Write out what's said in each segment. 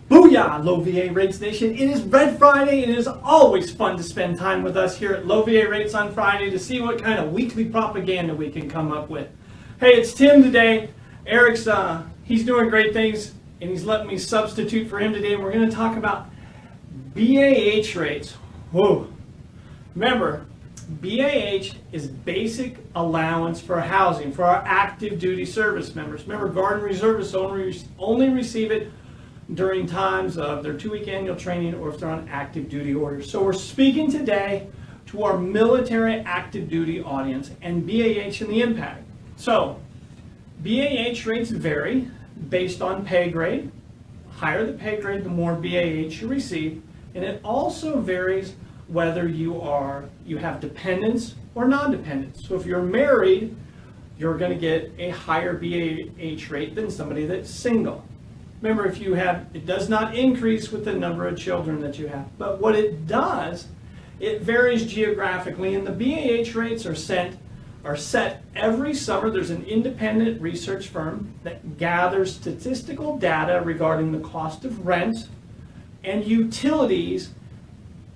Booyah, Low VA Rates Nation. It is Red Friday, and it is always fun to spend time with us here at Low VA Rates on Friday to see what kind of weekly propaganda we can come up with. Hey, it's Tim today. Eric's, he's doing great things, and he's letting me substitute for him today. We're going to talk about BAH rates. Whoa. Remember, BAH is basic allowance for housing for our active duty service members. Remember, Guard and Reservists only receive it during times of their 2-week annual training or if they're on active duty orders. So we're speaking today to our military active duty audience and BAH and the impact. So BAH rates vary based on pay grade. Higher the pay grade, the more BAH you receive, and it also varies whether you have dependents or non-dependents. So if you're married, you're going to get a higher BAH rate than somebody that's single. Remember, it does not increase with the number of children that you have. But what it does, it varies geographically, and the BAH rates are set every summer. There's an independent research firm that gathers statistical data regarding the cost of rent and utilities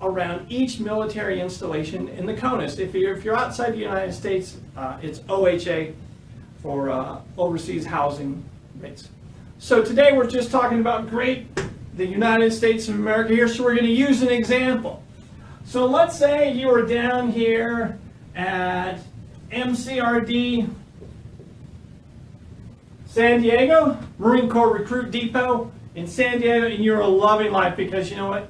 around each military installation in the CONUS. If you're outside the United States, it's OHA for overseas housing rates. So today we're just talking about the United States of America here, so we're going to use an example. So let's say you are down here at MCRD San Diego, Marine Corps Recruit Depot in San Diego, and you're loving life because you know what?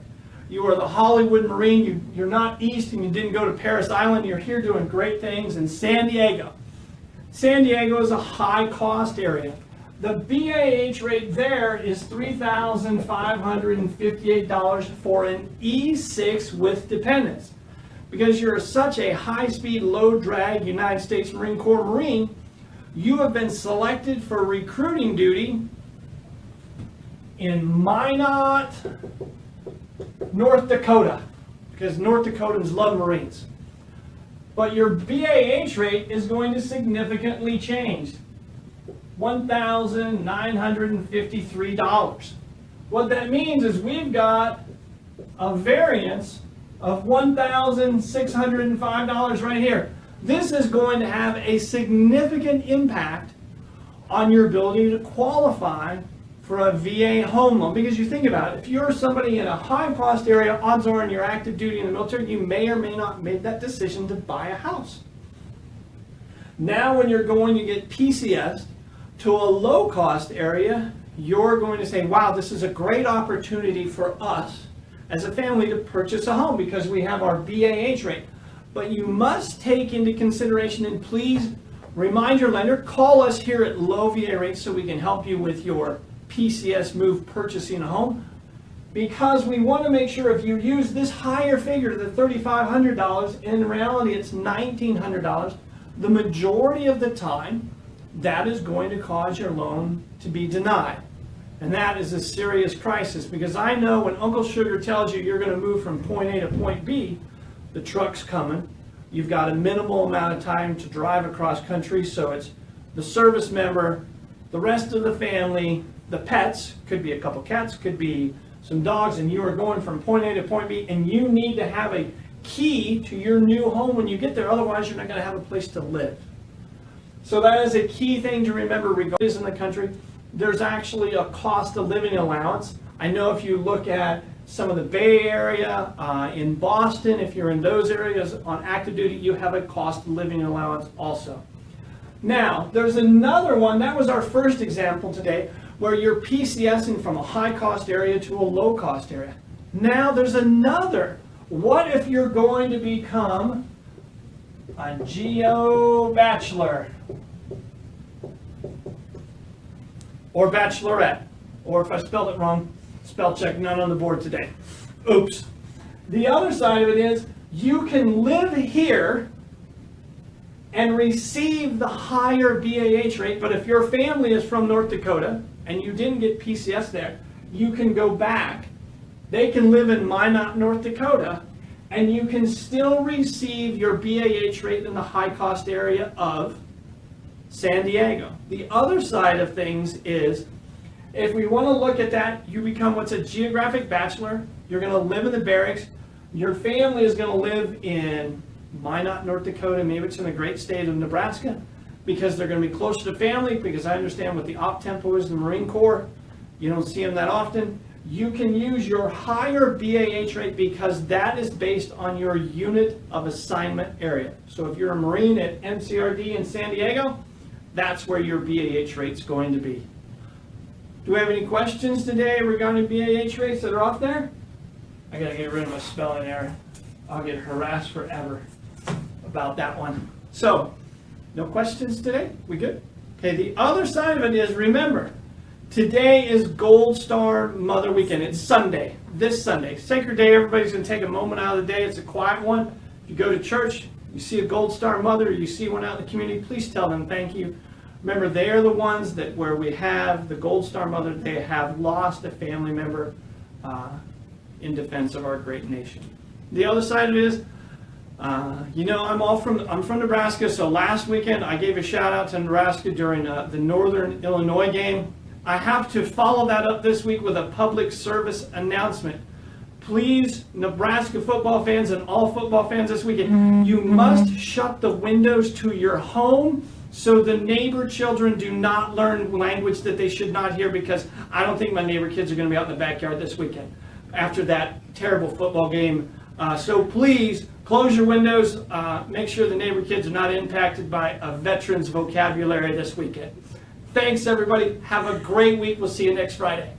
You are the Hollywood Marine. You're not east and you didn't go to Paris Island. You're here doing great things in San Diego. San Diego is a high-cost area. The BAH rate there is $3,558 for an E6 with dependents. Because you're such a high-speed, low-drag United States Marine Corps Marine, you have been selected for recruiting duty in Minot, North Dakota, because North Dakotans love Marines. But your BAH rate is going to significantly change. $1,953. What that means is we've got a variance of $1,605 right here. This is going to have a significant impact on your ability to qualify for a VA home loan. Because you think about it, if you're somebody in a high-cost area, odds are in your active duty in the military, you may or may not make that decision to buy a house. Now when you're going to get PCS to a low-cost area, you're going to say, wow, this is a great opportunity for us as a family to purchase a home because we have our BAH rate. But you must take into consideration, and please remind your lender, call us here at Low VA Rates so we can help you with your PCS move purchasing a home, because we want to make sure if you use this higher figure, the $3,500, in reality it's $1,900, the majority of the time that is going to cause your loan to be denied. And that is a serious crisis, because I know when Uncle Sugar tells you you're going to move from point A to point B, the truck's coming. You've got a minimal amount of time to drive across country, so it's the service member, the rest of the family, the pets, could be a couple cats, could be some dogs, and you are going from point A to point B, and you need to have a key to your new home when you get there, otherwise you're not going to have a place to live. So that is a key thing to remember regardless in the country. There's actually a cost of living allowance. I know if you look at some of the Bay Area, in Boston, if you're in those areas on active duty, you have a cost of living allowance also. Now, there's another one, that was our first example today, where you're PCSing from a high-cost area to a low-cost area. Now there's another. What if you're going to become a Geo Bachelor? Or Bachelorette? Or if I spelled it wrong, spell check, none on the board today. Oops. The other side of it is, you can live here and receive the higher BAH rate, but if your family is from North Dakota and you didn't get PCS there, you can go back. They can live in Minot, North Dakota, and you can still receive your BAH rate in the high-cost area of San Diego. The other side of things is If we want to look at that, you become what's a geographic bachelor. You're going to live in the barracks. Your family is going to live in Minot, North Dakota. Maybe it's in the great state of Nebraska, because they're going to be closer to family, because I understand what the op tempo is in the Marine Corps. You don't see them that often. You can use your higher BAH rate because that is based on your unit of assignment area. So if you're a Marine at NCRD in San Diego, that's where your BAH rate's going to be. Do we have any questions today regarding BAH rates that are off there? I gotta get rid of my spelling error. I'll get harassed forever about that one. So, no questions today? We good? Okay, the other side of it is, remember, today is Gold Star Mother Weekend. It's Sunday, this Sunday. Sacred Day, everybody's going to take a moment out of the day. It's a quiet one. If you go to church, you see a Gold Star Mother, you see one out in the community, please tell them thank you. Remember, they are the ones that where we have the Gold Star Mother, they have lost a family member in defense of our great nation. The other side of it is, you know, I'm from Nebraska, so last weekend I gave a shout out to Nebraska during the Northern Illinois game. I have to follow that up this week with a public service announcement. Please, Nebraska football fans and all football fans this weekend, you must shut the windows to your home so the neighbor children do not learn language that they should not hear, because I don't think my neighbor kids are going to be out in the backyard this weekend after that terrible football game. So please, close your windows. Make sure the neighbor kids are not impacted by a veteran's vocabulary this weekend. Thanks, everybody. Have a great week. We'll see you next Friday.